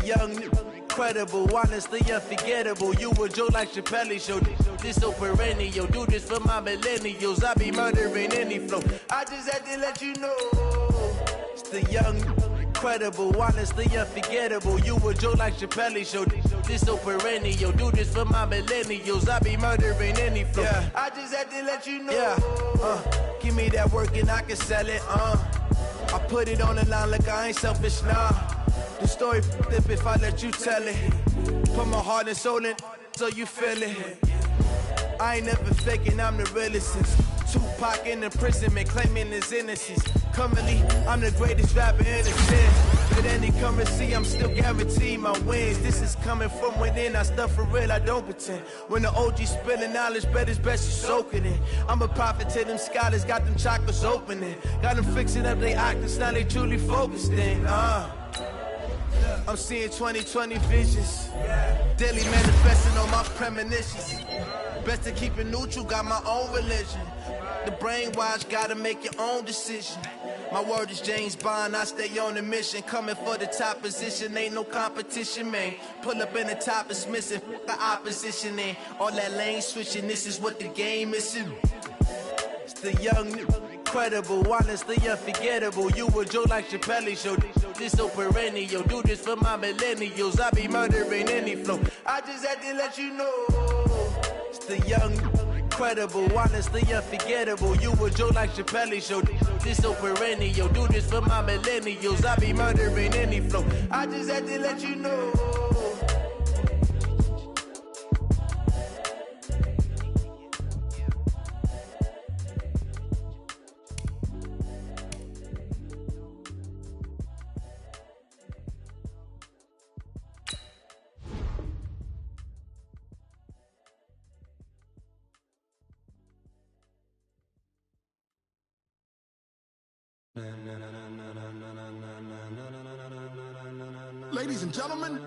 young, incredible, honestly unforgettable. You a Joe like Chappelle show. This so perennial. Do this for my millennials. I be murdering any flow. I just had to let you know. It's the young, incredible, honestly unforgettable. You a Joe like Chappelle show. This so perennial. Do this for my millennials. I be murdering any flow. Yeah. I just had to let you know. Yeah. Give me that work and I can sell it. I put it on the line like I ain't selfish, nah. The story flip if I let you tell it. Put my heart and soul in so you feel it. I ain't never faking, I'm the realest since Tupac in imprisonment, claiming his innocence. Currently, I'm the greatest rapper in the sin. With any currency, I'm still guaranteed my wins. This is coming from within, I stuff for real, I don't pretend. When the OG spilling knowledge, bet it's best you soak it in. I'm a prophet to them scholars, got them chakras opening. Got them fixing up their octaves, now they truly focused in. I'm seeing 2020 visions. Daily manifesting on my premonitions. Best to keep it neutral, got my own religion. The brainwash, gotta make your own decision. My word is James Bond, I stay on a mission. Coming for the top position, ain't no competition, man. Pull up in the top is missing, the opposition in. All that lane switching, this is what the game is. It's the young, incredible, honestly unforgettable. You a Joe like Chappelle show. This so perennial. Do this for my millennials. I be murdering any flow. I just had to let you know. It's the young, incredible, honestly unforgettable. You a Joe like Chappelle show. This so perennial. Do this for my millennials. I be murdering any flow. I just had to let you know. Ladies and gentlemen,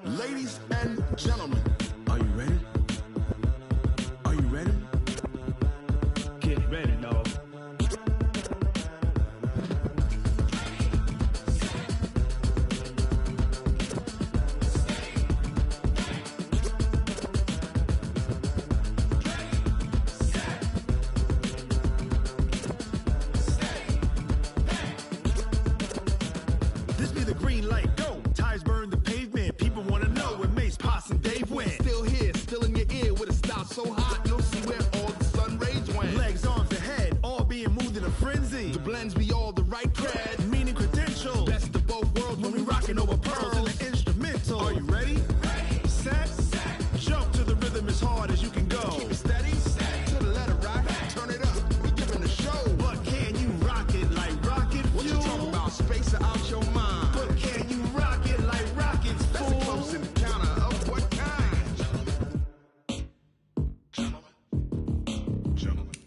ladies and gentlemen, are you ready? Are you ready? Get ready, dog. So hot, you'll see where all the sun rays went. Legs, arms, the head, all being moved in a frenzy. The blends be all the right cred, meaning credentials. Best of both worlds when we rockin' over pearls in the instrumental. Are you ready? Ready. Set. Jump to the rhythm as hard as you can go. Keep it steady. To the letter right. Turn it up. We giving a show. But can you rock it like rocket fuel? What you talking about? Space it out your mind. But can you rock it like rockets, fool? That's a close encounter of what kind?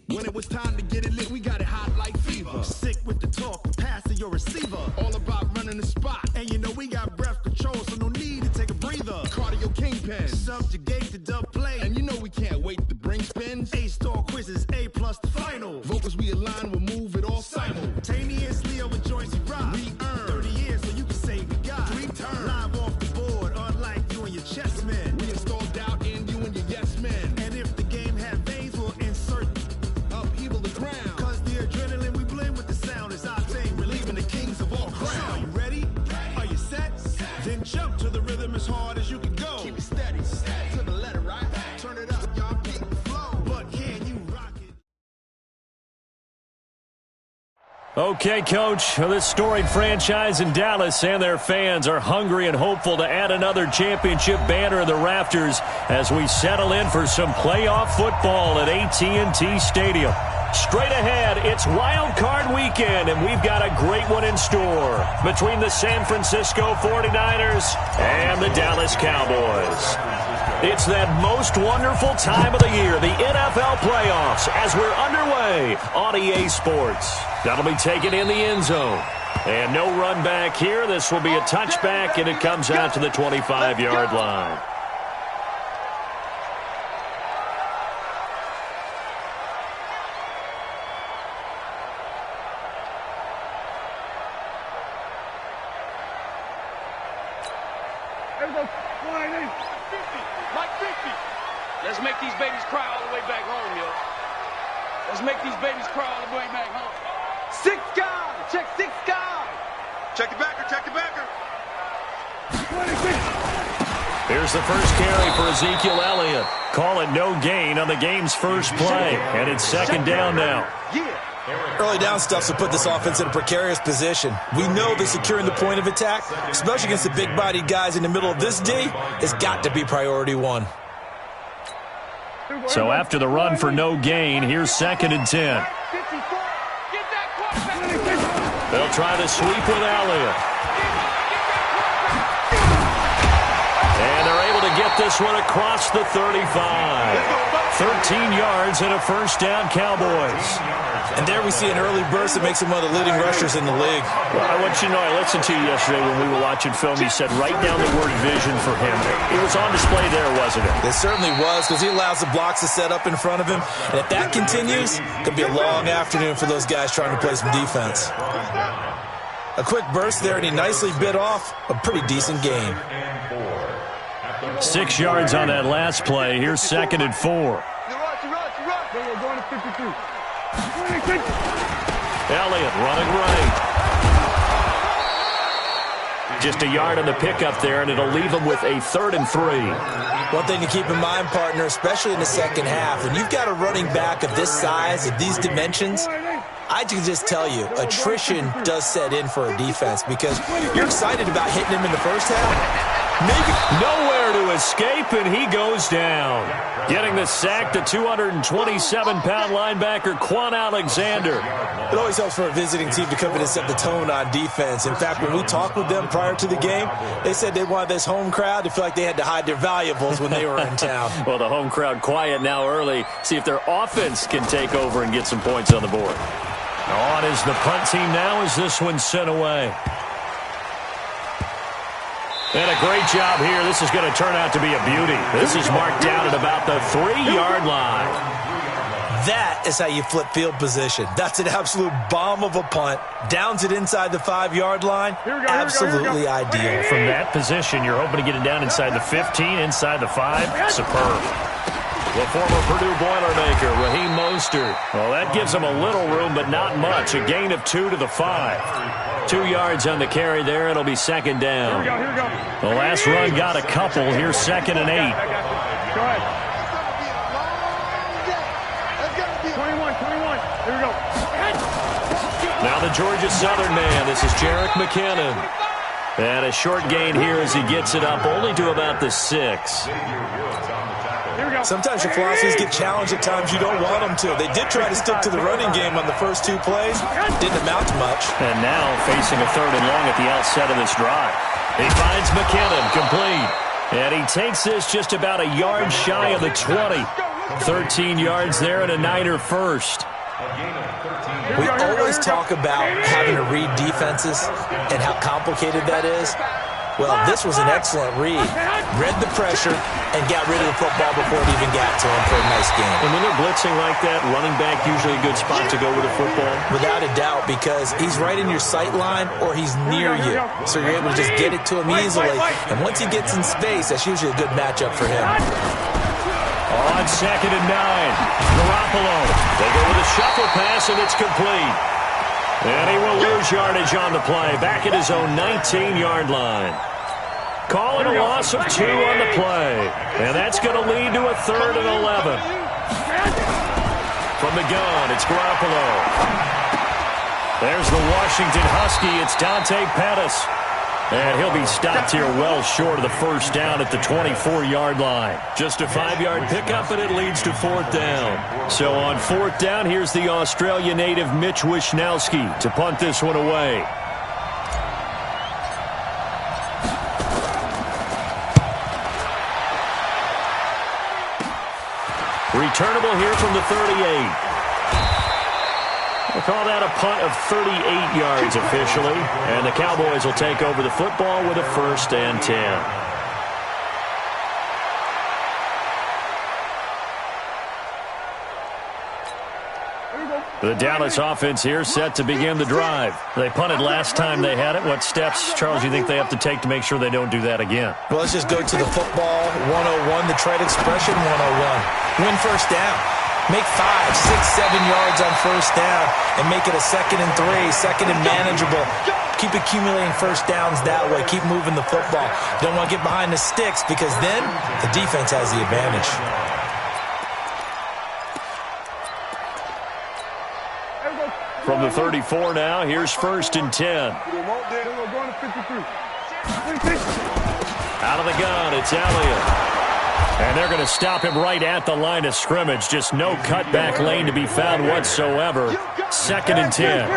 When it was time to get it lit, we got it hot like fever. Sick with the talk, passing your receiver. All about running the spot. And you know we got breath control, so no need to take a breather. Cardio kingpin. Subjugate the dub play. And you know we can't wait to bring spins. A-star quizzes, A+ the final. Vocals we align, we'll move it all simultaneously over joints we rock. We earn 30 years so you can say we got 3 turns. Live off the board, unlike you and your chess men. We install doubt in you and your yes men. And if the game had veins, we'll insert upheaval the ground. Cause the adrenaline we blend with the sound is our thing, relieving the kings of all crowns. So are you ready? Are you set? Then jump to the rhythm as hard as you can go. Keep it steady, to the letter right. Turn it up, y'all beat the flow. But can you rock it? Okay, Coach, this storied franchise in Dallas and their fans are hungry and hopeful to add another championship banner in the rafters as we settle in for some playoff football at AT&T Stadium. Straight ahead, it's Wild Card Weekend, and we've got a great one in store between the San Francisco 49ers and the Dallas Cowboys. It's that most wonderful time of the year, the NFL playoffs, as we're underway on EA Sports. That'll be taken in the end zone. And no run back here. This will be a touchback, and it comes out to the 25-yard line. Let's make these babies cry all the way back home, yo. Let's make these babies cry all the way back home. 6 guys. Check 6 guys. Check the backer, check the backer. Here's the first carry for Ezekiel Elliott. Call it no gain on the game's first play. And it's second down now. Early down stuff will put this offense in a precarious position. We know that securing the point of attack, especially against the big-bodied guys in the middle of this D, has got to be priority one. So after the run for no gain, here's second and 10. They'll try to sweep with Elliott. And they're able to get this one across the 35. 13 yards and a first down, Cowboys. And there we see an early burst that makes him one of the leading rushers in the league. Well, I want you to know, I listened to you yesterday when we were watching film. You said write down the word vision for him. It was on display there, wasn't it? It certainly was, because he allows the blocks to set up in front of him. And if that continues, it could be a long afternoon for those guys trying to play some defense. A quick burst there, and he nicely bit off a pretty decent gain. 6 yards on that last play. Here's second and 4. Elliott running right. Just a yard on the pickup there, and it'll leave him with a 3rd and 3. One thing to keep in mind, partner, especially in the second half, when you've got a running back of this size, of these dimensions, I can just tell you, attrition does set in for a defense because you're excited about hitting him in the first half. Maybe nowhere to escape, and he goes down. Getting the sack, the 227-pound linebacker, Quan Alexander. It always helps for a visiting team to come in and set the tone on defense. In fact, when we talked with them prior to the game, they said they wanted this home crowd to feel like they had to hide their valuables when they were in town. Well, the home crowd quiet now early. See if their offense can take over and get some points on the board. On is the punt team now as this one's sent away. And a great job here. This is going to turn out to be a beauty. This is marked down at about the 3-yard line. That is how you flip field position. That's an absolute bomb of a punt. Downs it inside the 5-yard line. Absolutely ideal. From that position, you're hoping to get it down inside the 15, inside the 5. Superb. The former Purdue Boilermaker, Raheem Mostert. Well, that gives him a little room, but not much. A gain of 2 to the 5. 2 yards on the carry there. It'll be second down. Here we go. The last run got a couple. Here's second and 8. Go ahead. 21. Here we go. Now the Georgia Southern man. This is Jerick McKinnon. And a short gain here as he gets it up only to about the 6. Sometimes your philosophies get challenged at times you don't want them to. They did try to stick to the running game on the first 2 plays. Didn't amount to much. And now facing a 3rd and long at the outset of this drive. He finds McKinnon complete. And he takes this just about a yard shy of the 20. 13 yards there and a Niner first. We always talk about having to read defenses and how complicated that is. Well, this was an excellent read. Read the pressure and got rid of the football before it even got to him for a nice game. And when they're blitzing like that, running back usually a good spot to go with a football? Without a doubt, because he's right in your sight line or he's near you. So you're able to just get it to him easily. And once he gets in space, that's usually a good matchup for him. On second and 9, Garoppolo. They go with a shuffle pass, and it's complete. And he will lose yardage on the play, back at his own 19-yard line. Call it a loss of 2 on the play. And that's going to lead to a 3rd and 11. From the gun, it's Garoppolo. There's the Washington Husky. It's Dante Pettis. And he'll be stopped here well short of the first down at the 24-yard line. Just a 5-yard pickup, and it leads to 4th down. So on 4th down, here's the Australia native Mitch Wishnowsky to punt this one away. Returnable here from the 38. We'll call that a punt of 38 yards officially. And the Cowboys will take over the football with a 1st and 10. The Dallas offense here set to begin the drive. They punted last time they had it. What steps, Charles, do you think they have to take to make sure they don't do that again? Well, let's just go to the football 101, the trade expression 101. Win first down. Make 5, 6, 7 yards on first down and make it a 2nd and 3, 2nd and manageable. Keep accumulating first downs that way. Keep moving the football. Don't want to get behind the sticks because then the defense has the advantage. From the 34 now, here's 1st and 10. Out of the gun, it's Elliott. And they're going to stop him right at the line of scrimmage. Just no cutback lane to be found whatsoever. 2nd and 10.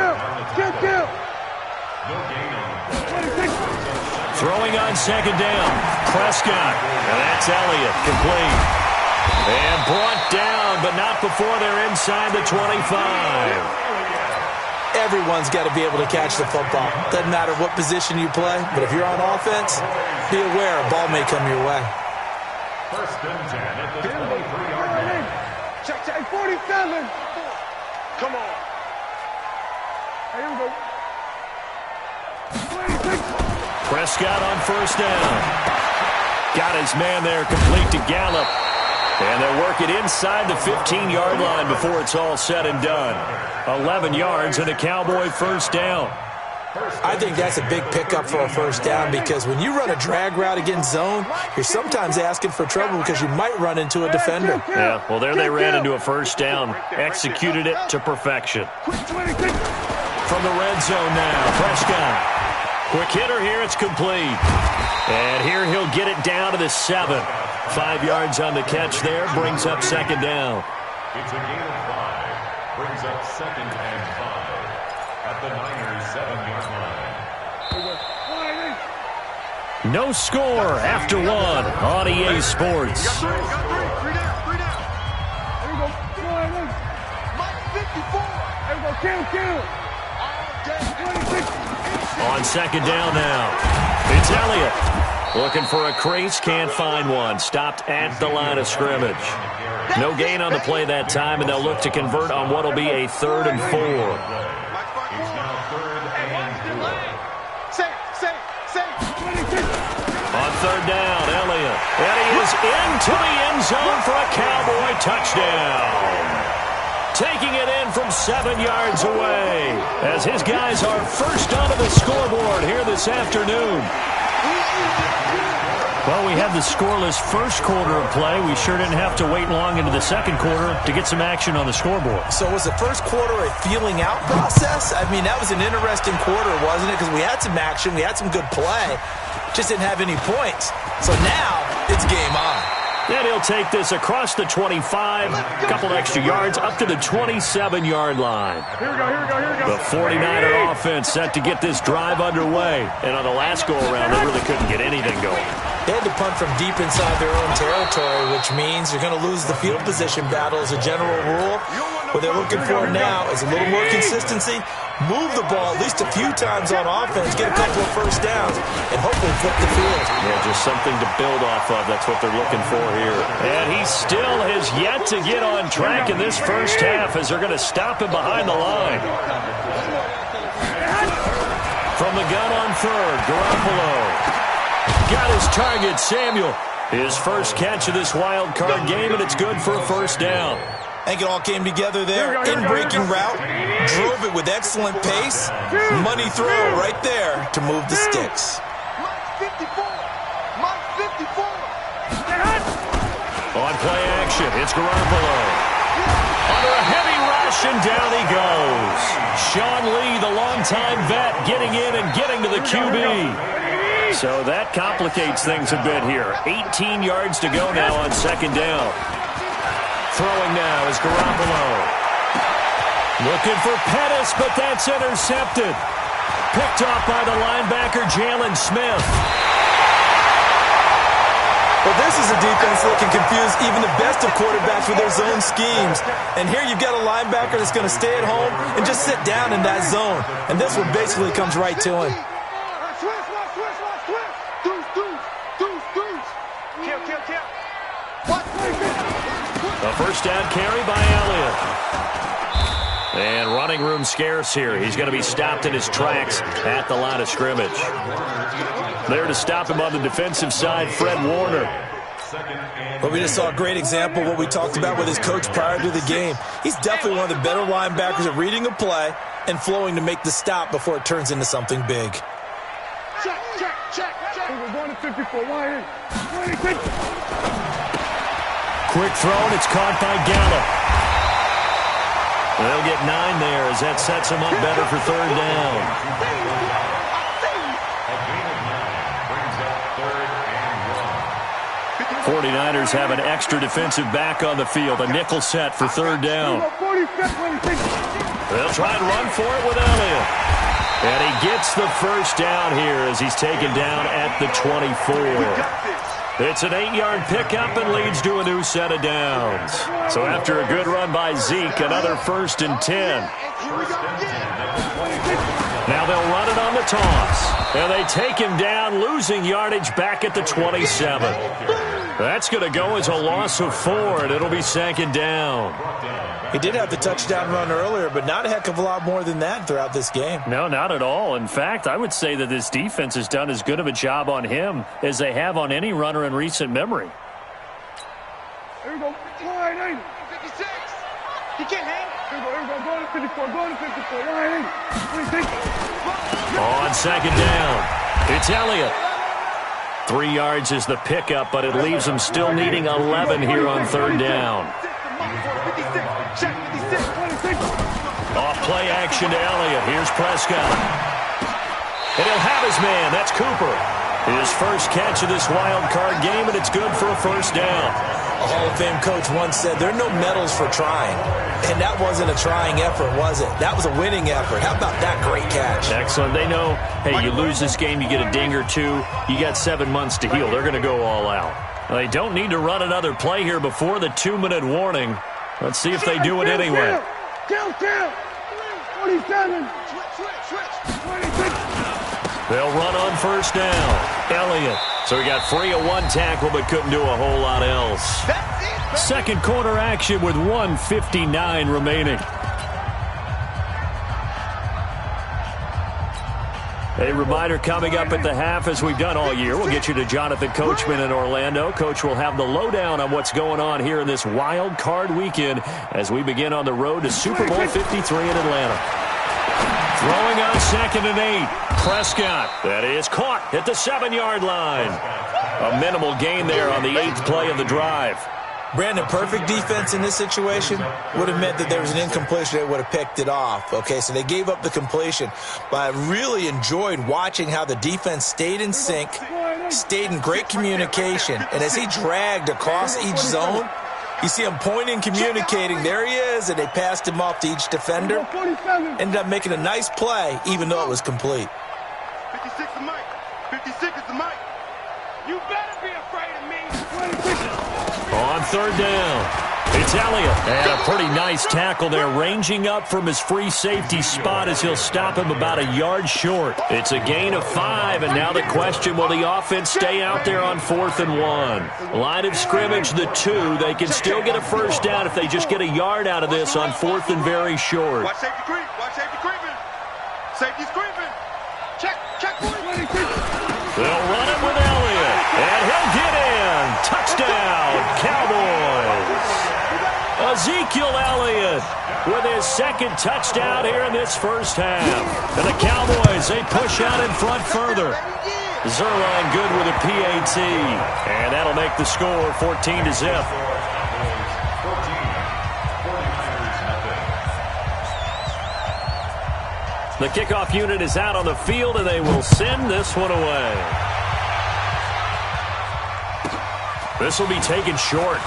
Throwing on 2nd down. Prescott. And that's Elliott. Complete. And brought down, but not before they're inside the 25. Everyone's got to be able to catch the football. Doesn't matter what position you play, but if you're on offense, be aware a ball may come your way. 1st and 10 at the 23-yard line. Check, 47. Come on. Here we go. Prescott on 1st down. Got his man there, complete to Gallup. And they'll work it inside the 15-yard line before it's all said and done. 11 yards and a Cowboy 1st down. I think that's a big pickup for a 1st down because when you run a drag route against zone, you're sometimes asking for trouble because you might run into a defender. Yeah, well, there they ran into a 1st down. Executed it to perfection. From the red zone now, Prescott. Quick hitter here, it's complete. And here he'll get it down to the 7. 5 yards on the catch there, brings up 2nd down. It's a gain of 5, brings up 2nd and 5 at the Niners' 7-yard line. No score after 1 on EA Sports. You got 3 down. There we go. Mike 54. There we go. Kill. On 2nd down now, it's Elliott. Looking for a crease, can't find one. Stopped at the line of scrimmage. No gain on the play that time, and they'll look to convert on what will be a 3rd and 4. It's now 3rd and 4. On 3rd down, Elliott. And he is into the end zone for a Cowboy touchdown. Taking it in from 7 yards away as his guys are first onto the scoreboard here this afternoon. Well, we had the scoreless first quarter of play. We sure didn't have to wait long into the 2nd quarter to get some action on the scoreboard. So was the first quarter a feeling out process? I mean, that was an interesting quarter, wasn't it? Because we had some action, we had some good play, just didn't have any points. So now it's game on. And he'll take this across the 25, a couple extra yards, up to the 27-yard line. Here we go. The 49er offense set to get this drive underway. And on the last go-around, they really couldn't get anything going. They had to punt from deep inside their own territory, which means you're going to lose the field position battle as a general rule. What they're looking for now is a little more consistency, move the ball at least a few times on offense, get a couple of first downs, and hopefully flip the field. Yeah, just something to build off of. That's what they're looking for here. And he still has yet to get on track in this first half as they're going to stop him behind the line. From the gun on 3rd, Garoppolo. Got his target, Samuel. His first catch of this wild card game, and it's good for a 1st down. I think it all came together there. In-breaking route, drove it with excellent pace. Money throw right there to move the sticks. Mike 54. On play action, it's Garoppolo. Under a heavy rush, and down he goes. Sean Lee, the longtime vet, getting in and getting to the QB. So that complicates things a bit here. 18 yards to go now on 2nd down. Throwing now is Garoppolo. Looking for Pettis, but that's intercepted. Picked off by the linebacker, Jalen Smith. Well, this is a defense that can confuse even the best of quarterbacks with their zone schemes. And here you've got a linebacker that's going to stay at home and just sit down in that zone. And this one basically comes right to him. A 1st down carry by Elliott. And running room scarce here. He's going to be stopped in his tracks at the line of scrimmage. There to stop him on the defensive side, Fred Warner. Well, we just saw a great example of what we talked about with his coach prior to the game. He's definitely one of the better linebackers at reading a play and flowing to make the stop before it turns into something big. Check. We're going to 54. Quick throw, and it's caught by Gallup. They'll get 9 there as that sets him up better for third down. A gain of 9 brings up 3rd and 1. 49ers have an extra defensive back on the field, a nickel set for third down. They'll try and run for it with Elliott. And he gets the first down here as he's taken down at the 24. It's an 8-yard pickup and leads to a new set of downs. So after a good run by Zeke, another 1st and 10. Now they'll run it on the toss. And they take him down, losing yardage back at the 27. That's going to go as a loss of 4, and it'll be 2nd down. He did have the touchdown run earlier, but not a heck of a lot more than that throughout this game. No, not at all. In fact, I would say that this defense has done as good of a job on him as they have on any runner in recent memory. Here we go. 56. He can't hang. Here we go. Going to 54. Going to 54. 26. On 2nd down, it's Elliott. 3 yards is the pickup, but it leaves him still needing 11 here on 3rd down. Off play action to Elliott. Here's Prescott. And he'll have his man. That's Cooper. His first catch of this wild card game, and it's good for a 1st down. A Hall of Fame coach once said, there are no medals for trying. And that wasn't a trying effort, was it? That was a winning effort. How about that great catch? Excellent. They know, hey, you lose this game, you get a ding or 2. You got 7 months to heal. They're going to go all out. They don't need to run another play here before the 2-minute warning. Let's see if they do it anyway. 47. They'll run on 1st down. Elliott. So he got free of 1 tackle but couldn't do a whole lot else. 2nd quarter action with 1:59 remaining. A reminder coming up at the half, as we've done all year. We'll get you to Jonathan Coachman in Orlando. Coach will have the lowdown on what's going on here in this wild card weekend as we begin on the road to Super Bowl 53 in Atlanta. Throwing on 2nd and 8. Prescott. That is caught at the 7-yard line. A minimal gain there on the 8th play of the drive. Brandon, perfect defense in this situation would have meant that there was an incompletion. They would have picked it off. Okay, so they gave up the completion. But I really enjoyed watching how the defense stayed in sync, stayed in great communication. And as he dragged across each zone, you see him pointing, communicating. There he is, and they passed him off to each defender. Ended up making a nice play, even though it was complete. 56 is Mike. 56 is the Mike. You better be afraid of me. On 3rd down, it's Elliott. And a pretty nice tackle there, ranging up from his free safety spot as he'll stop him about a yard short. It's a gain of 5, and now the question, will the offense stay out there on 4th and 1? Line of scrimmage, the 2. They can still get a 1st down if they just get a yard out of this on 4th and very short. Watch safety creep. Watch safety creeping. Safety's creeping. Check. They'll run it with Elliott, and he'll get in. Touchdown, Cowboys. Ezekiel Elliott with his 2nd touchdown here in this first half. And the Cowboys, they push out in front further. Zerline good with a PAT, and that'll make the score 14-0. The kickoff unit is out on the field, and they will send this one away. This will be taken short.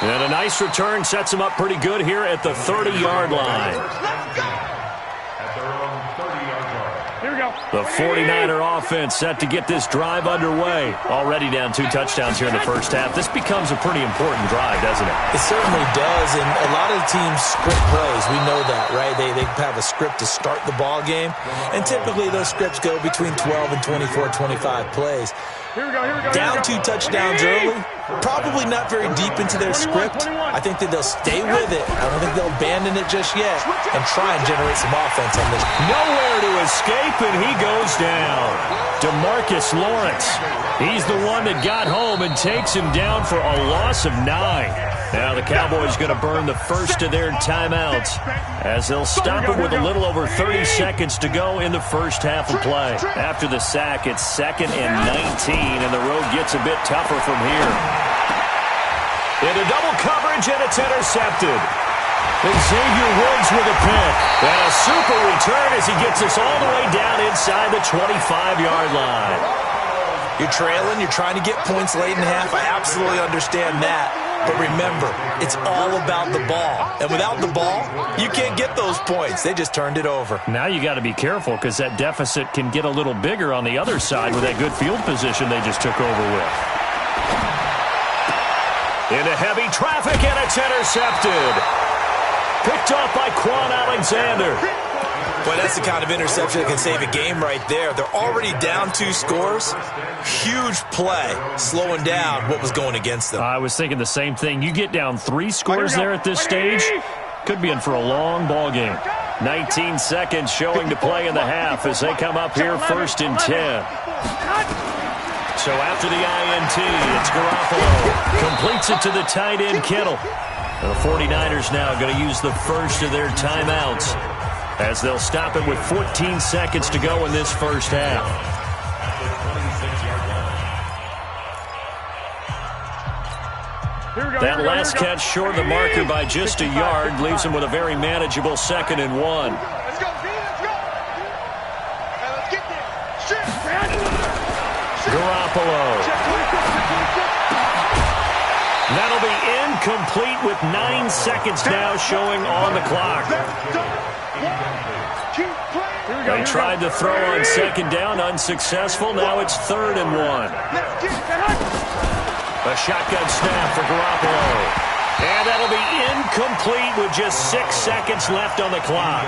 And a nice return sets them up pretty good here at the 30-yard line. At their own 30-yard line. Here we go. The 49er offense set to get this drive underway. Already down 2 touchdowns here in the first half. This becomes a pretty important drive, doesn't it? It certainly does, and a lot of the teams script plays. We know that, right? They have a script to start the ball game, and typically those scripts go between 12 and 24, 25 plays. Down 2 touchdowns early, probably not very deep into their script. I think that they'll stay with it. I don't think they'll abandon it just yet and try and generate some offense on this. Nowhere to escape, and he goes down. DeMarcus Lawrence. He's the one that got home and takes him down for a loss of 9. Now the Cowboys going to burn the first of their timeouts as they'll stop it with a little over 30 seconds to go in the first half of play. After the sack, it's 2nd and 19, and the road gets a bit tougher from here. Into double coverage, and it's intercepted. Xavier Woods with a pick. And a super return as he gets us all the way down inside the 25-yard line. You're trailing. You're trying to get points late in the half. I absolutely understand that. But remember, it's all about the ball. And without the ball, you can't get those points. They just turned it over. Now you got to be careful because that deficit can get a little bigger on the other side with that good field position they just took over with. Into heavy traffic, and it's intercepted. Picked off by Quan Alexander. Boy, that's the kind of interception that can save a game right there. They're already down 2 scores. Huge play, slowing down what was going against them. I was thinking the same thing. You get down 3 scores there at this stage, could be in for a long ball game. 19 seconds showing to play in the half as they come up here 1st and 10. So after the INT, it's Garoppolo. Completes it to the tight end, Kittle. The 49ers now going to use the first of their timeouts as they'll stop it with 14 seconds to go in this first half. That last catch short of the marker by just a yard leaves him with a very manageable 2nd and 1. Let's go, Z, let's go. Let's get there. Garoppolo. That'll be incomplete with 9 seconds now showing on the clock. They tried to throw on 2nd down, unsuccessful. Now it's 3rd and 1. A shotgun snap for Garoppolo. And that'll be incomplete with just 6 seconds left on the clock.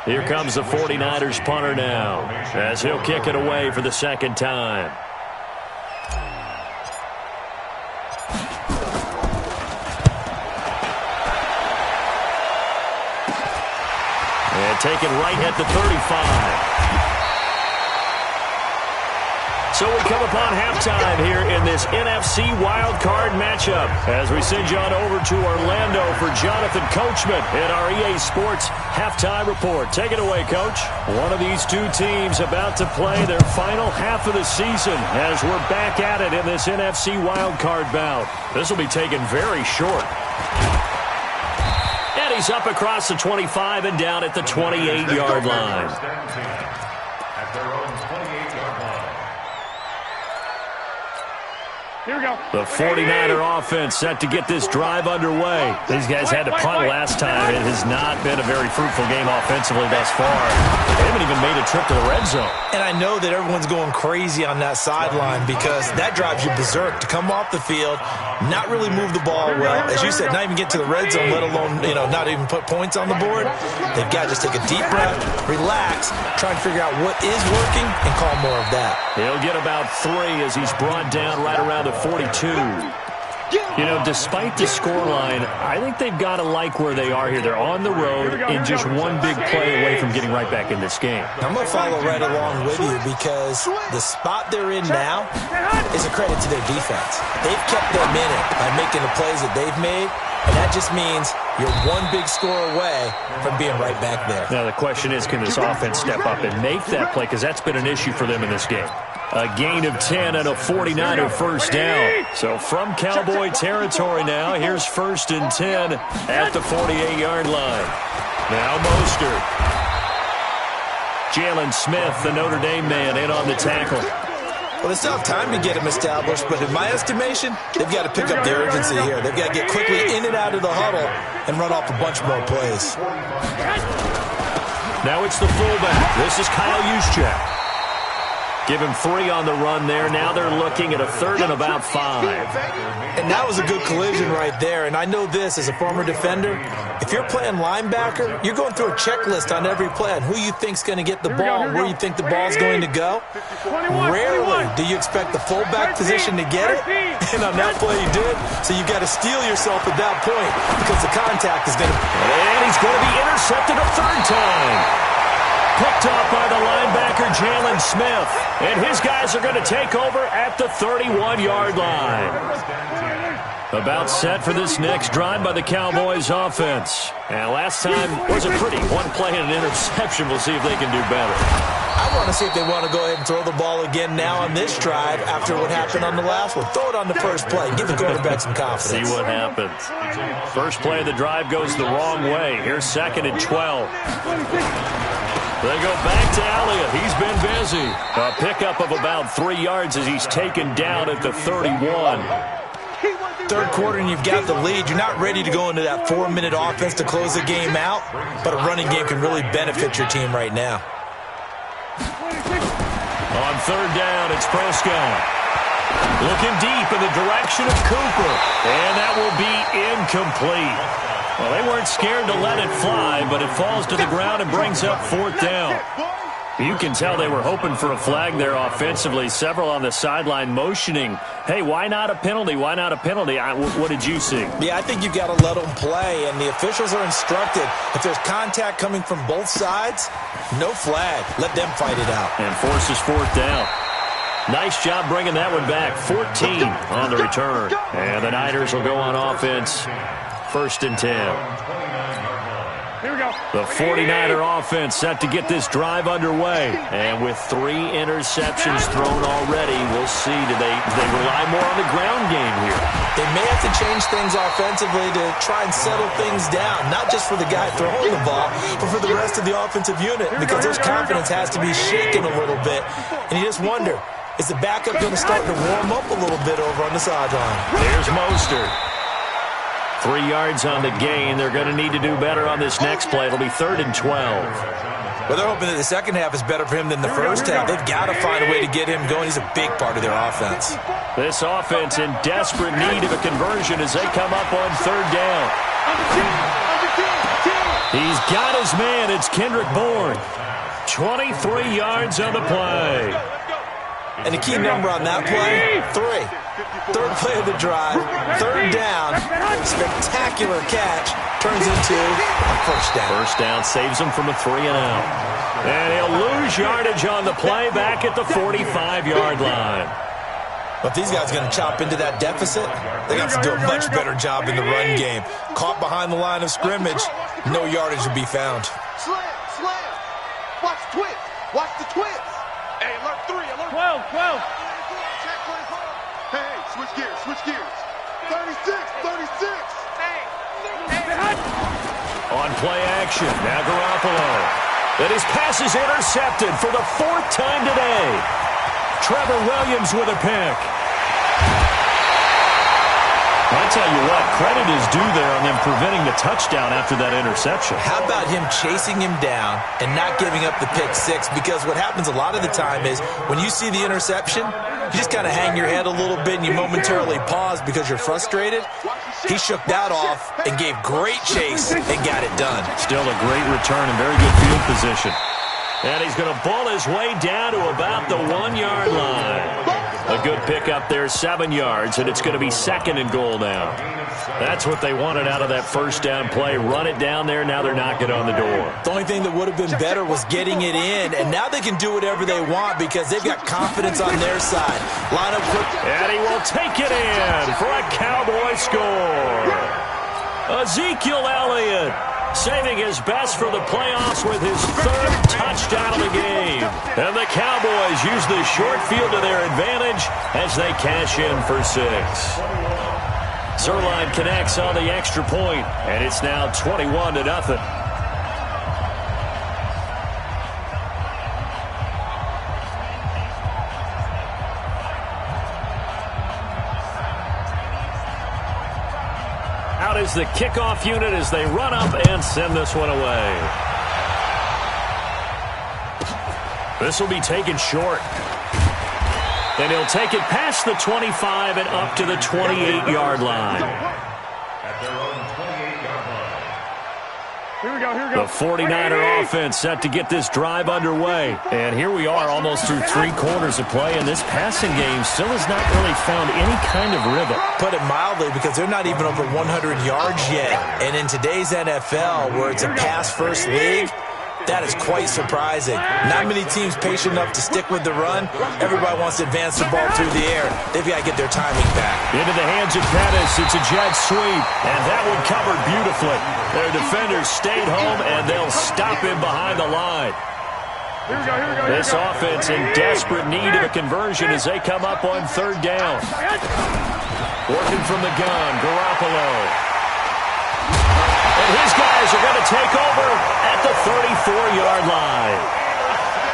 Here comes the 49ers punter now as he'll kick it away for the 2nd time. And taken right at the 35. So we come upon halftime here in this NFC wildcard matchup as we send you on over to Orlando for Jonathan Coachman in our EA Sports halftime report. Take it away, Coach. One of these 2 teams about to play their final half of the season as we're back at it in this NFC wildcard bout. This will be taken very short. And he's up across the 25 and down at the 28-yard line. At their own 28-yard line. Here we go. The 49er offense set to get this drive underway. These guys had to punt last time. It has not been a very fruitful game offensively thus far. They haven't even made a trip to the red zone. And I know that everyone's going crazy on that sideline because that drives you berserk to come off the field, not really move the ball well. As you said, not even get to the red zone, let alone, not even put points on the board. They've got to just take a deep breath, relax, try and figure out what is working and call more of that. He'll get about 3 as he's brought down right around the 42. Despite the scoreline, I think they've got to like where they are here. They're on the road and just one big play away from getting right back in this game. I'm going to follow right along with you because the spot they're in now is a credit to their defense. They've kept them in it by making the plays that they've made, and that just means you're one big score away from being right back there. Now the question is, can this offense step up and make that play? Because that's been an issue for them in this game. A gain of 10 and a 49er first down. So from Cowboy territory now, here's 1st and 10 at the 48-yard line. Now Mostert. Jalen Smith, the Notre Dame man, in on the tackle. Well, they still have time to get him established, but in my estimation, they've got to pick up the urgency here. They've got to get quickly in and out of the huddle and run off a bunch more plays. Now it's the fullback. This is Kyle Juszczyk. Give him 3 on the run there. Now they're looking at a 3rd and about 5. And that was a good collision right there. And I know this as a former defender. If you're playing linebacker, you're going through a checklist on every play on who you think's going to get the ball, where you think the ball's going to go. Rarely do you expect the fullback position to get it. And on that play you did. So you've got to steel yourself at that point because the contact is going to... And he's going to be intercepted a 3rd time. Picked off by the linebacker, Jalen Smith. And his guys are going to take over at the 31-yard line. About set for this next drive by the Cowboys offense. And last time was a pretty one play and an interception. We'll see if they can do better. I want to see if they want to go ahead and throw the ball again now on this drive after what happened on the last one. Throw it on the first play. Give the quarterback some confidence. See what happens. First play of the drive goes the wrong way. Here's 2nd and 12. They go back to Elliott. He's been busy. A pickup of about 3 yards as he's taken down at the 31. Third quarter and you've got the lead. You're not ready to go into that 4-minute offense to close the game out, but a running game can really benefit your team right now. On 3rd down, it's Prescott. Looking deep in the direction of Cooper. And that will be incomplete. Well, they weren't scared to let it fly, but it falls to the ground and brings up 4th down. You can tell they were hoping for a flag there offensively. Several on the sideline motioning, hey, why not a penalty? Why not a penalty? What did you see? Yeah, I think you've got to let them play, and the officials are instructed. If there's contact coming from both sides, no flag. Let them fight it out. And forces 4th down. Nice job bringing that one back. 14 on the return. And the Niners will go on offense. 1st and 10. Here we go. The 49er offense set to get this drive underway. And with 3 interceptions thrown already, we'll see. Do they rely more on the ground game here? They may have to change things offensively to try and settle things down, not just for the guy throwing the ball, but for the rest of the offensive unit, because their confidence has to be shaken a little bit. And you just wonder, is the backup going to start to warm up a little bit over on the sideline? There's Mostert. 3 yards on the gain. They're going to need to do better on this next play. It'll be 3rd and 12. Well, they're hoping that the second half is better for him than the first half. They've got to find a way to get him going. He's a big part of their offense. This offense in desperate need of a conversion as they come up on 3rd down. He's got his man. It's Kendrick Bourne. 23 yards on the play. And the key number on that play, 3. 3rd play of the drive, 3rd down, spectacular catch, turns into a 1st down. 1st down saves him from a 3 and out. And he'll lose yardage on the play back at the 45-yard line. But if these guys are going to chop into that deficit, they got to do a much better job in the run game. Caught behind the line of scrimmage, no yardage to be found. Slam. Watch the twist. Watch the twist. Hey, alert 3, alert 12. Hey, switch gears. 36. On play action, now Garoppolo. And his pass is intercepted for the 4th time today. Trevor Williams with a pick. I'll tell you what, credit is due there on them preventing the touchdown after that interception. How about him chasing him down and not giving up the pick 6? Because what happens a lot of the time is when you see the interception, you just kind of hang your head a little bit and you momentarily pause because you're frustrated. He shook that off and gave great chase and got it done. Still a great return and very good field position. And he's going to ball his way down to about the 1-yard line. A good pickup there, 7 yards, and it's going to be 2nd and goal now. That's what they wanted out of that 1st down play. Run it down there. Now they're knocking on the door. The only thing that would have been better was getting it in, and now they can do whatever they want because they've got confidence on their side. Line up quick. And he will take it in for a Cowboy score. Ezekiel Elliott saving his best for the playoffs with his 3rd touchdown of the game. And the Cowboys use the short field to their advantage as they cash in for 6. Zerline connects on the extra point, and it's now 21-0. is the kickoff unit as they run up and send this one away. This will be taken short. And he'll take it past the 25 and up to the 28-yard line. At their own 28-yard line. Here we go, here we go. The 49er offense set to get this drive underway. And here we are almost through 3 quarters of play, and this passing game still has not really found any kind of rhythm. Put it mildly, because they're not even over 100 yards yet. And in today's NFL, where it's a pass-first league, that is quite surprising. Not many teams patient enough to stick with the run. Everybody wants to advance the ball through the air. They've got to get their timing back. Into the hands of Pettis. It's a jet sweep, and that one covered beautifully. Their defenders stayed home, and they'll stop him behind the line. Here we go, here we go. This offense in desperate need of a conversion as they come up on 3rd down. Working from the gun, Garoppolo. And his guys are going to take over at the 34-yard line.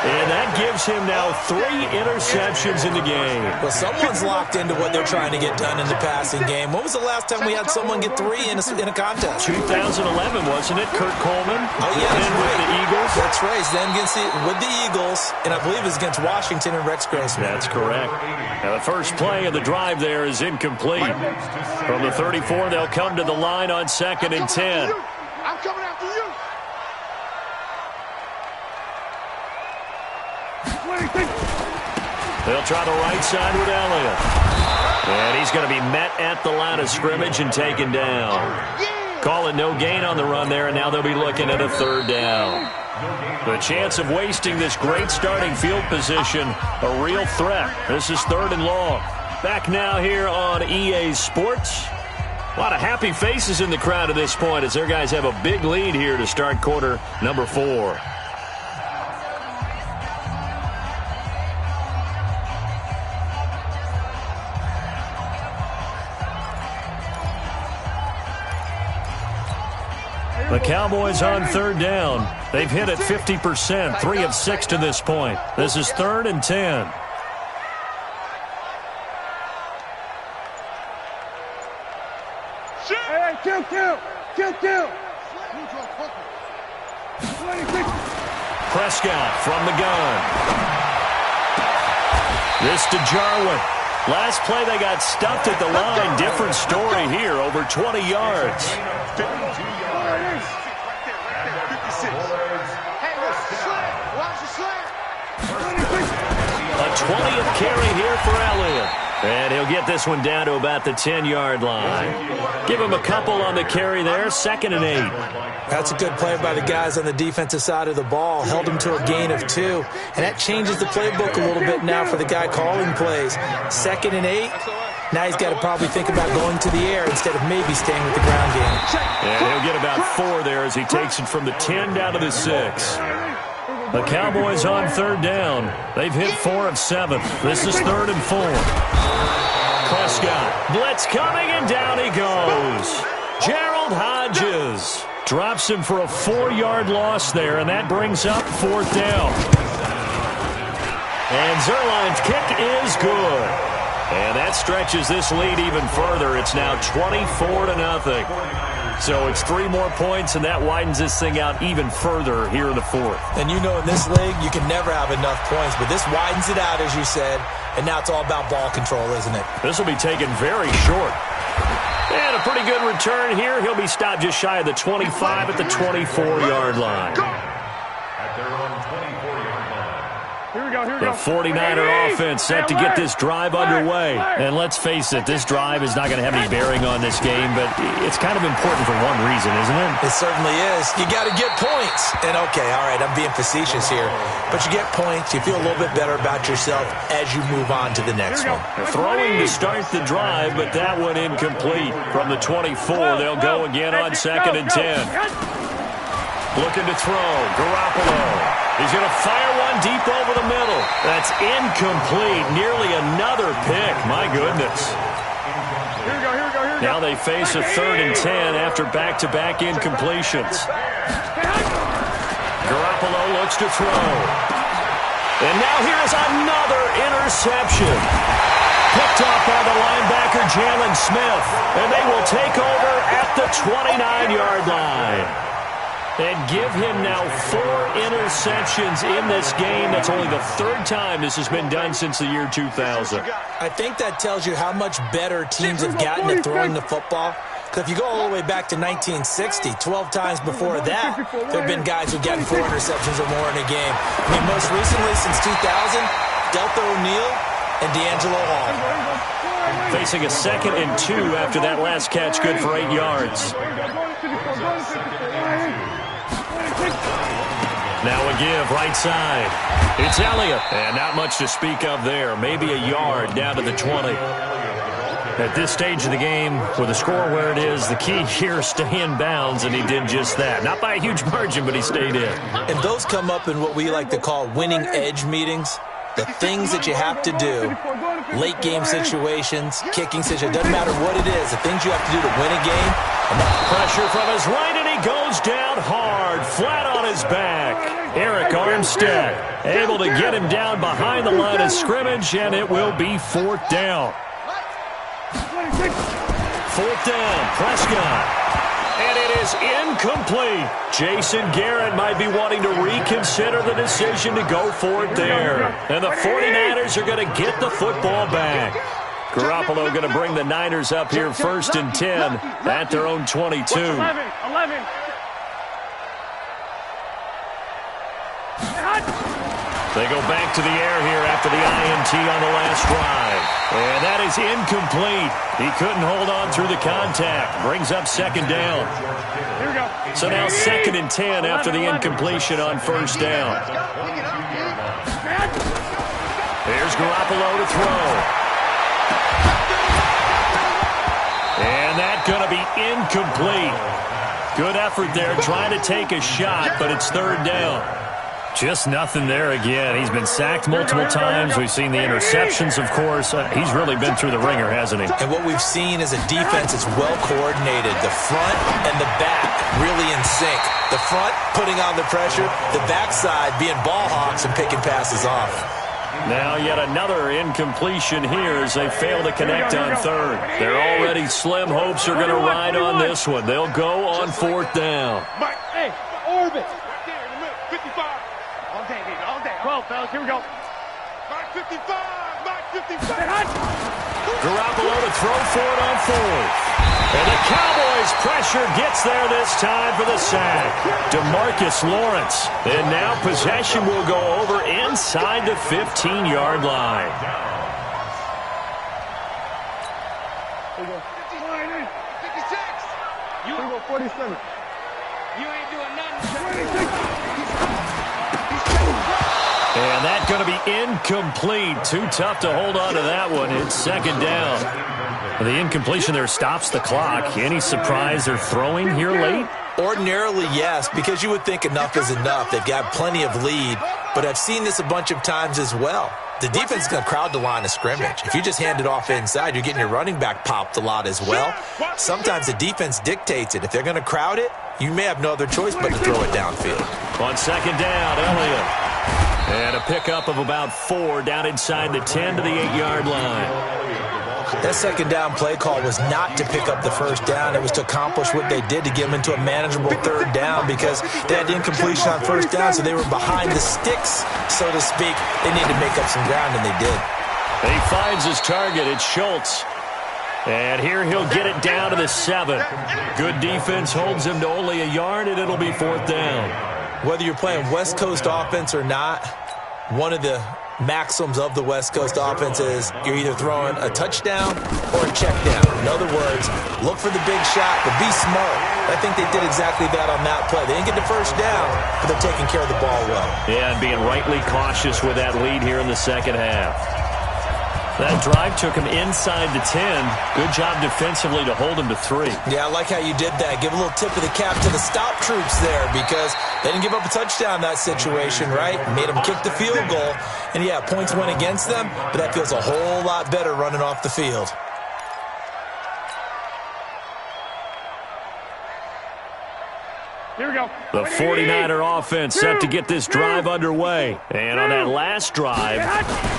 And that gives him now 3 interceptions in the game. Well, someone's locked into what they're trying to get done in the passing game. When was the last time we had someone get 3 in a contest? 2011, wasn't it? Kurt Coleman. Oh, yeah, that's with right. the Eagles. That's right. Then with the Eagles, and I believe it's against Washington and Rex Grossman. That's correct. Now, the first play of the drive there is incomplete. From the 34, they'll come to the line on 2nd and 10. I'm coming after you. They'll try the right side with Elliott. And he's going to be met at the line of scrimmage and taken down. Calling no gain on the run there, and now they'll be looking at a 3rd down. The chance of wasting this great starting field position, a real threat. This is 3rd and long. Back now here on EA Sports. A lot of happy faces in the crowd at this point as their guys have a big lead here to start quarter number 4. The Cowboys on 3rd down. They've hit it 50%, 3 of 6 to this point. This is 3rd and 10. Hey, kill. Prescott from the gun. This to Jarwin. Last play they got stuffed at the line. Different story here, over 20 yards. 52 yards. A 20th carry here for Elliott. And he'll get this one down to about the 10-yard line. Give him a couple on the carry there, 2nd and 8. That's a good play by the guys on the defensive side of the ball. Held him to a gain of 2. And that changes the playbook a little bit now for the guy calling plays. 2nd and 8. Now he's got to probably think about going to the air instead of maybe staying with the ground game. And he'll get about 4 there as he takes it from the 10 down to the 6. The Cowboys on 3rd down. They've hit 4 of 7. This is 3rd and 4. Prescott. Blitz coming, and down he goes. Gerald Hodges drops him for a 4-yard loss there, and that brings up 4th down. And Zerline's kick is good. And that stretches this lead even further. It's now 24-0. So it's 3 more points, and that widens this thing out even further here in the 4th. And you know in this league, you can never have enough points, but this widens it out, as you said, and now it's all about ball control, isn't it? This will be taken very short. And a pretty good return here. He'll be stopped just shy of the 25 at the 24-yard line. At their own 24-yard line. Here we go. The 49er offense set to get this drive underway. And let's face it, this drive is not going to have any bearing on this game, but it's kind of important for one reason, isn't it? It certainly is. You got to get points. And okay, all right, I'm being facetious here, but you get points, you feel a little bit better about yourself as you move on to the next one. They're throwing to start the drive, but that one incomplete. From the 24, they'll go again on 2nd and 10. Looking to throw, Garoppolo. He's going to fire one deep over the middle. That's incomplete. Nearly another pick. My goodness. Here we go. Now they face a 3rd and 10 after back-to-back incompletions. Garoppolo looks to throw. And now here's another interception. Picked off by the linebacker, Jalen Smith. And they will take over at the 29-yard line. And give him now 4 interceptions in this game. That's only the 3rd time this has been done since the year 2000. I think that tells you how much better teams have gotten at throwing the football. Because if you go all the way back to 1960, 12 times before that, there have been guys who've gotten 4 interceptions or more in a game. I mean, most recently, since 2000, Deltha O'Neal and D'Angelo Hall. Facing a 2nd and 2 after that last catch, good for 8 yards. Now a give, right side. It's Elliott. And not much to speak of there. Maybe a yard down to the 20. At this stage of the game, with the score where it is, the key here, stay in bounds, and he did just that. Not by a huge margin, but he stayed in. And those come up in what we like to call winning edge meetings. The things that you have to do, late game situations, kicking situations, doesn't matter what it is, the things you have to do to win a game. Pressure from his right, and he goes down hard, flat on his back. Eric Armstead able to get him down behind the line of scrimmage, and it will be 4th down. 4th down, Prescott. And it is incomplete. Jason Garrett might be wanting to reconsider the decision to go for it there. And the 49ers are going to get the football back. Garoppolo going to bring the Niners up here 1st and 10 at their own 22. 11. They go back to the air here after the INT on the last drive. And that is incomplete. He couldn't hold on through the contact. Brings up 2nd down. Here we go. So now 2nd and 10 after the incompletion on 1st down. Here's Garoppolo to throw. And that's going to be incomplete. Good effort there trying to take a shot, but it's 3rd down. Just nothing there again. He's been sacked multiple times. We've seen the interceptions, of course. He's really been through the ringer, hasn't he? And what we've seen is a defense that's well coordinated. The front and the back really in sync. The front putting on the pressure, the backside being ball hawks and picking passes off. Now yet another incompletion here as they fail to connect on 3rd. They're already slim hopes are going to ride on this one. They'll go on 4th down. Mike, hey, orbit. 12, fellas, here we go. Mike 55, Mike 55. Garoppolo to throw for it on 4th. And the Cowboys' pressure gets there this time for the sack. DeMarcus Lawrence. And now possession will go over inside the 15-yard line. Here we go. 56. You go 47. You ain't doing nothing. 26. And that's going to be incomplete. Too tough to hold on to that one. It's 2nd down. The incompletion there stops the clock. Any surprise they're throwing here late? Ordinarily, yes, because you would think enough is enough. They've got plenty of lead, but I've seen this a bunch of times as well. The defense is going to crowd the line of scrimmage. If you just hand it off inside, you're getting your running back popped a lot as well. Sometimes the defense dictates it. If they're going to crowd it, you may have no other choice but to throw it downfield. On 2nd down, Elliott. And a pickup of about 4 down inside the 10 to the 8-yard line. That 2nd down play call was not to pick up the 1st down. It was to accomplish what they did to get them into a manageable 3rd down because they had incompletion on 1st down, so they were behind the sticks, so to speak. They needed to make up some ground, and they did. He finds his target. It's Schultz. And here he'll get it down to the 7. Good defense holds him to only a yard, and it'll be 4th down. Whether you're playing West Coast offense or not, one of the maxims of the West Coast offense is you're either throwing a touchdown or a check down. In other words, look for the big shot, but be smart. I think they did exactly that on that play. They didn't get the 1st down, but they're taking care of the ball well. Yeah, and being rightly cautious with that lead here in the 2nd half. That drive took him inside the 10. Good job defensively to hold him to 3. Yeah, I like how you did that. Give a little tip of the cap to the stop troops there because they didn't give up a touchdown in that situation, right? Made them kick the field goal. And, yeah, points went against them, but that feels a whole lot better running off the field. Here we go. The 49er offense set to get this drive underway. And on that last drive,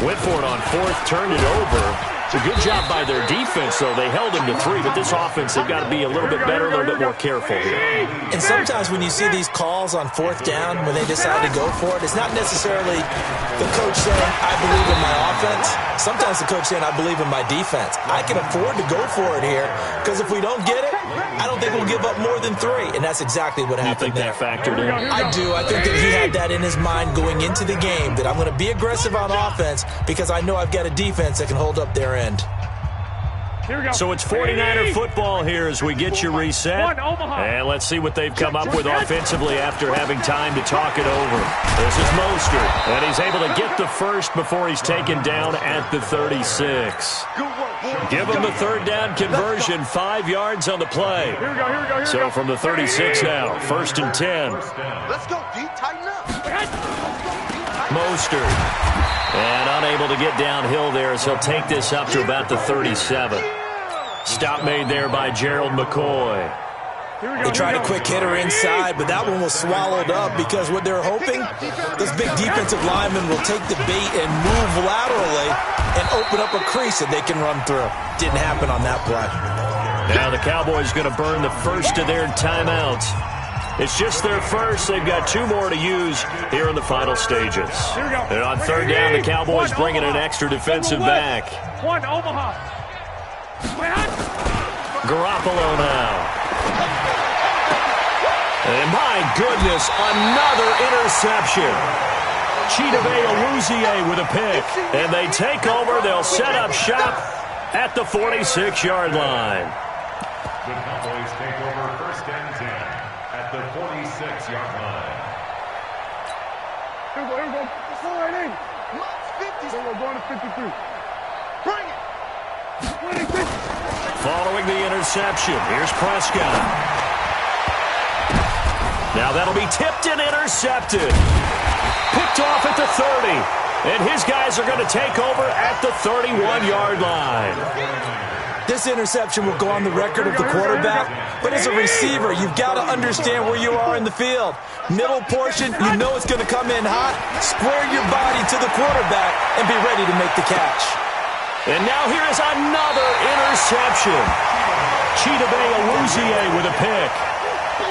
went for it on fourth, turned it over. It's a good job by their defense, though. They held him to 3, but this offense, they've got to be a little bit better, a little bit more careful here. And sometimes when you see these calls on fourth down, when they decide to go for it, it's not necessarily the coach saying, I believe in my offense. Sometimes the coach saying, I believe in my defense. I can afford to go for it here, because if we don't get it, I don't think we'll give up more than 3. And that's exactly what happened there. You think that factored in? I do. I think that he had that in his mind going into the game, that I'm going to be aggressive on offense because I know I've got a defense that can hold up their end. So it's 49er football here as we get you reset. And let's see what they've come up with offensively after having time to talk it over. This is Mostert, and he's able to get the first before he's taken down at the 36. Give him the third down conversion, 5 yards on the play. So from the 36 now, 1st and 10. Let's go, D. Tighten up. Mostert. And unable to get downhill there, so he'll take this up to about the 37. Stop made there by Gerald McCoy. They tried a quick hitter inside, but that one was swallowed up because what they're hoping, those big defensive linemen will take the bait and move laterally and open up a crease that they can run through. Didn't happen on that play. Now the Cowboys going to burn the first of their timeouts. It's just their first. They've got 2 more to use here in the final stages. And on third down, the Cowboys bringing an extra defensive back. Garoppolo now. And my goodness, another interception. Chidobe with a pick. And they take over. They'll set up shop at the 46-yard line. The Cowboys take over 1st and 10 at the 46-yard line. Here we go. It's all right in. 50. We're going to 53. Bring it. 26. Following the interception, here's Prescott. Now that'll be tipped and intercepted. Picked off at the 30. And his guys are going to take over at the 31-yard line. This interception will go on the record of the quarterback, but as a receiver, you've got to understand where you are in the field. Middle portion, you know it's going to come in hot. Square your body to the quarterback and be ready to make the catch. And now here is another interception. Chidobe with a pick.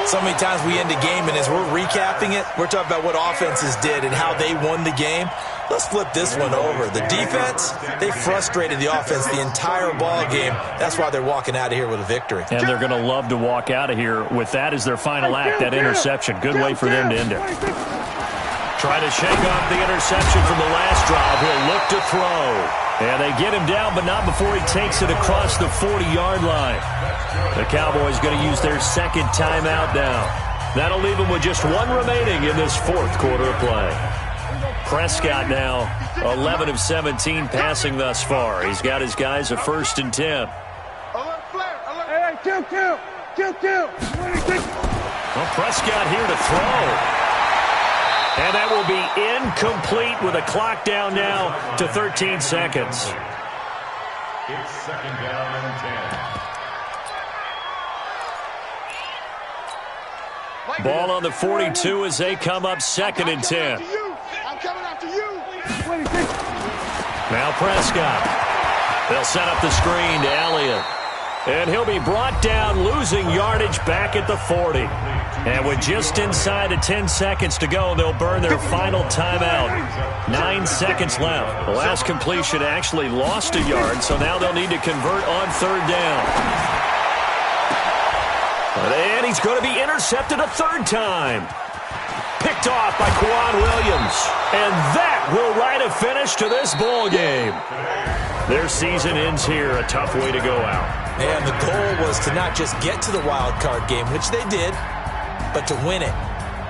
So many times we end a game, and as we're recapping it, we're talking about what offenses did and how they won the game. Let's flip this one over. The defense, they frustrated the offense the entire ball game. That's why they're walking out of here with a victory. And they're going to love to walk out of here with that as their final act, that interception. Good way for them to end it. Try to shake off the interception from the last drive. He'll look to throw. And they get him down, but not before he takes it across the 40-yard line. The Cowboys going to use their 2nd timeout now. That'll leave them with just 1 remaining in this 4th quarter of play. Prescott now 11 of 17 passing thus far. He's got his guys a 1st and 10. Hey, kill. Well, Prescott here to throw. And that will be incomplete with a clock down now to 13 seconds. It's 2nd down and 10. Ball on the 42 as they come up 2nd and 10. I'm coming after you. Now Prescott. They'll set up the screen to Elliott. And he'll be brought down, losing yardage back at the 40. And with just inside of 10 seconds to go, they'll burn their final timeout. 9 seconds left. The last completion actually lost a yard, so now they'll need to convert on 3rd down. And he's going to be intercepted a 3rd time. Picked off by Quan Williams. And that will write a finish to this ball game. Their season ends here, a tough way to go out. And the goal was to not just get to the wild card game, which they did, but to win it.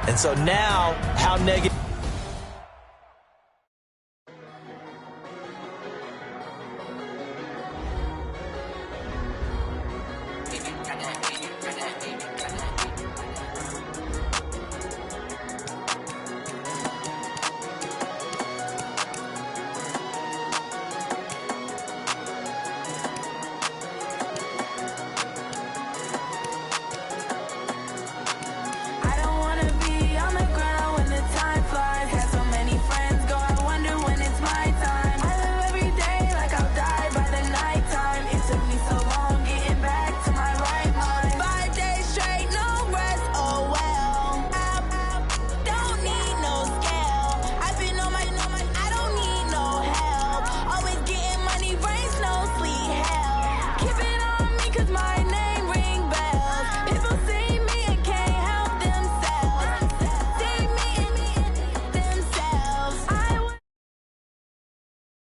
And so now, how negative...